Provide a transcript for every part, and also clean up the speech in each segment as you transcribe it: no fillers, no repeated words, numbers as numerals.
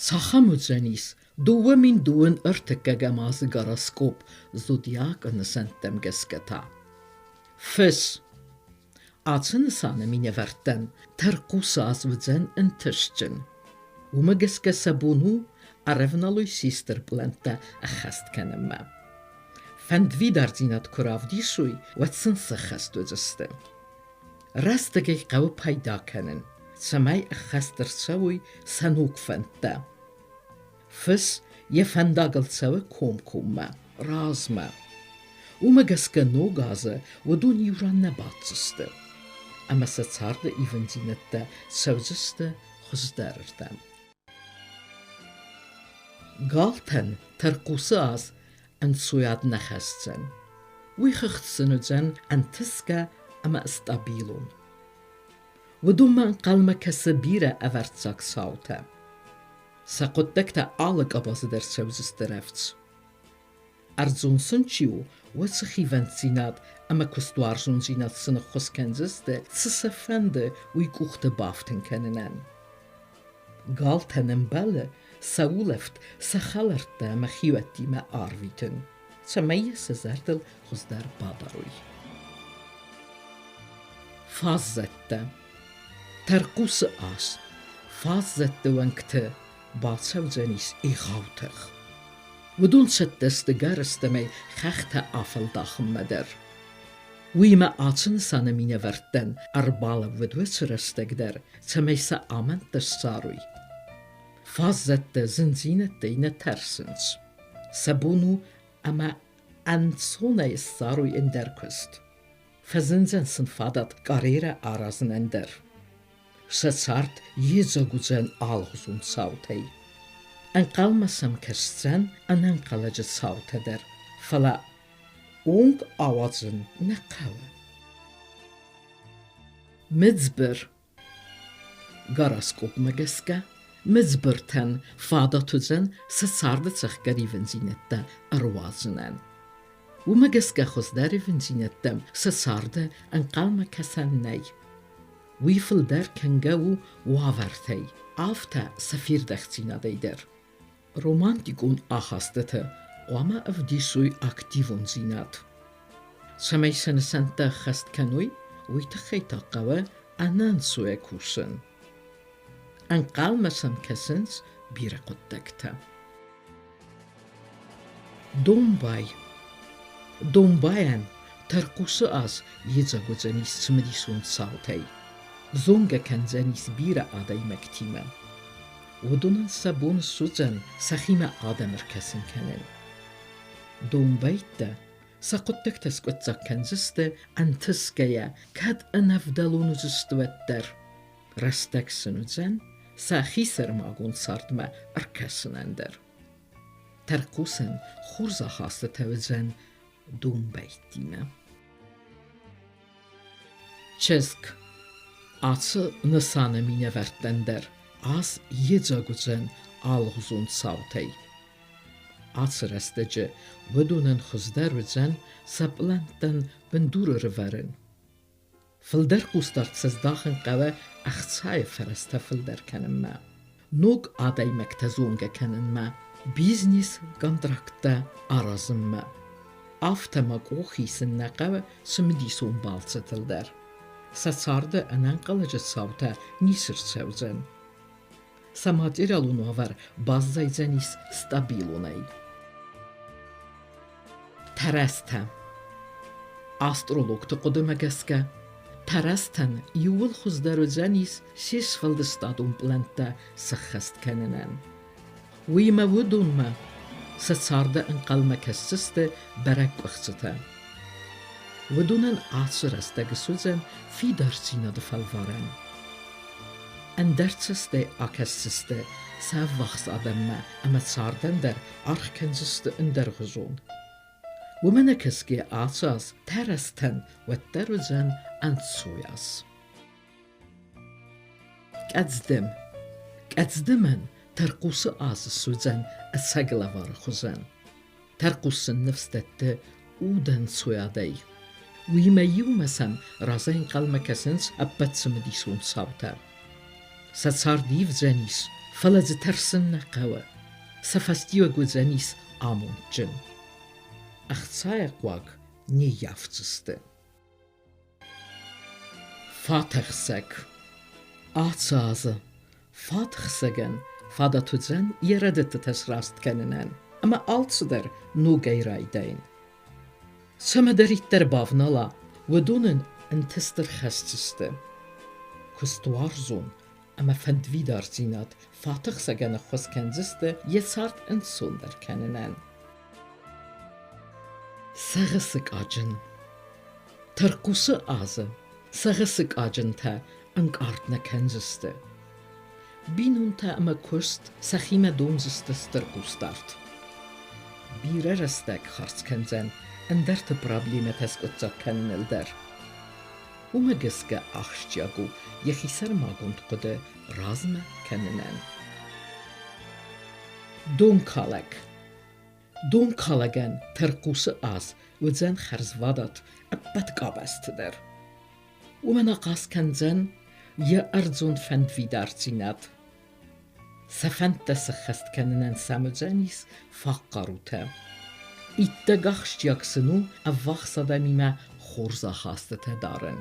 Սախամուծենիս դուվեմին դուын ըրթկագամազը գարասկոպ զոդիակը նսենտեմ գսկտա։ Ֆս Ացını sanımine vertten terkusa azvızen entışçın. Uma geskese bunu arevnaluy sister planta axast kenemme. Fendvidar zinat kuravdi suy vatsın sıxast özüstü. Rastagay qavu payda kenin. Samay axastır savuy sanuk fente. Fıs ye fendagıl savu komma, razma. Uma geske no gazı vodun yuran nebatsıstı. Ama satsardı ivenzinette sözüstü xuzdarırdım. Galten terkusu az en soyad nexestsen. Uyxıxtsınızen en tiske ama stabilun. Vodumman qalma kesebire evertsak saute. Sakoddekte alık abazı der sözüstü refts. Arzunsun çiu وسخي فانتزينات أما كستوارزون زينات سنة خسكنزسته تسفنده ويكوخت بافتن كننان. قالتنن باله ساولفت سخالرته مخيوتي ما آرويتن. سمية سزردل خزدار باداروي. فاززته ترقوس آس فاززته وانكته باتسو زنيس إيغاوتخ. ودون ستست گرستمی خخت afaldachım meder. Uyma açın sanımine vertten arbala vudvetsrestegder semeysa amentes saruy. Fazzette zinzinette ine tersins. Sabunu ama ansonay saruy enderkust. Fazinzensin fadat karere arazın ender. Setsart yezaguzen alhuzun sautey. En kalmasam kersen anan kalıcı savt eder. Fala ong avazın ne kavı. Mizbir garaskop megeske mizbirten fada tüzen sesardı çek gariven zinette arvazınen. U megeske xuzdari vinzinettem sesardı en kalma kesen ney. Wifil der kengevu wavertey. Afta safir dextina deyder. Romantikun ahastete, ama avdisuy aktivun zinat. Sameysen senta xast kanuy, uyta xeyta qava anan suye kursun. An qalmasam kesins bire quttakta. Dombayan terkusu az yezaguzenis smedisun sautey. Zonga kenzenis bire aday mektime. ودون سبون سوزن سخيمة آدمر كسن كنن. دوم بيتا ساقودك تسكوت زكن زسته أن تسكيا كاد أنفدلون زستوتر. رستك سنوزن ساخي سرماغون ساردما أركسن اندر. ترقوسن خورزا خاصة توزن دوم بيتينا. چزك آتsı نسانه مینه vertender. Az yezaguzen alhuzun savtey. Atsrestece vedunen xuzdervizen saplanten bendurur verin. Filder kustart sezdachen qave axtsay fereste filder kenemme. Nog aday mektezunge kenemme. Biznis kontrakta arazımme. Aftemak oxisin qave sumdisun balsetilder. Satsardı anan qalıcı savta nisir sevzen. Samaterialun var bazzayzenis stabilunay. Terastem. Astrologtu qodumegeske. Terastem yuvul xuzdaruzenis sisfaldı stadum planta sıxast kenenen. Uyma vudunma. Satsarda enqalma kessiste berek uxsita. Vudunen asırasta gisuzen fidarsina de falvaren. Endertsiste akessiste savvaxs ademme ama sarden der archkensiste endergezon. Womenekeski asas teresten wetteruzen antsoyas. Kadzdimen terqusu az suzen asagla var xuzen. Terqusun nefstette uden soyadey. ويميومسن رازين قلمكسنس أبتسم ديسون صوتا. ساتسار ديف زنيس Falazı tersin naqawa. Safastiu guzanis amuncın. Axtsaya quag ne yaftsıstı. Fatihsek. Ağtsazı. Fatihsegen. Fadatüzen yeradıtı tesrast keninen. Ama altsıdır nu gayraydayn. Sömederitter bavnala. Wedunun entester xestiste. Kustuarzun. Ama fendvidar zinat. Fatihsegen xoskenziste yesart ensunder keninen. Sağısık acın. Tırkusu azı. Sağısık acın ta ankartna kenziste. Binun ta ama kust saxime domziste stırkustart. Bir restek xarts kenzen enderte probleme teskutsak kennelder. Umegiske axşjagu yexiser magund qude razme kennenen. Donkalek. Donkalegen tırkusu az وزن خرزوادات أبت قابستدر ومن قاس كنزن يا أرزون فند في دارتينات سفنت تسخست كننن سامزانيس فقروتا إتقاخش يكسنو أفاق صداميما خورزا خاستة دارن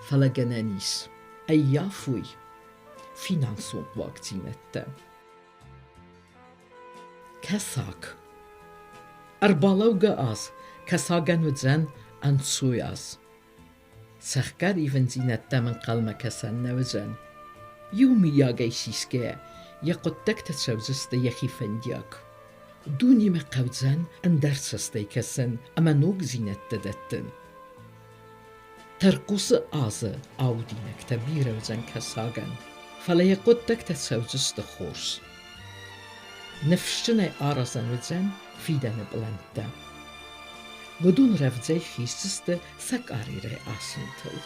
فلقنانيس أيافوي فينانسون واقتينت كساك أربالوغا آز Kasagan udzen ansuyas. Sahkar even zinetta من قلم كسن نوزن. يومي يا جيسيسكي يقدك تسوزست يخي فندياك. دوني ما قوزن اندرسستي كسن اما نوك زينت دتن. ترقص آزı أودينك تبير وزن كساgan. فلا يقدك تسوزست خورس. نفشتني آرزن وزن فيدن بلنتا. Vodun revdzej xististe sakarire asintıl.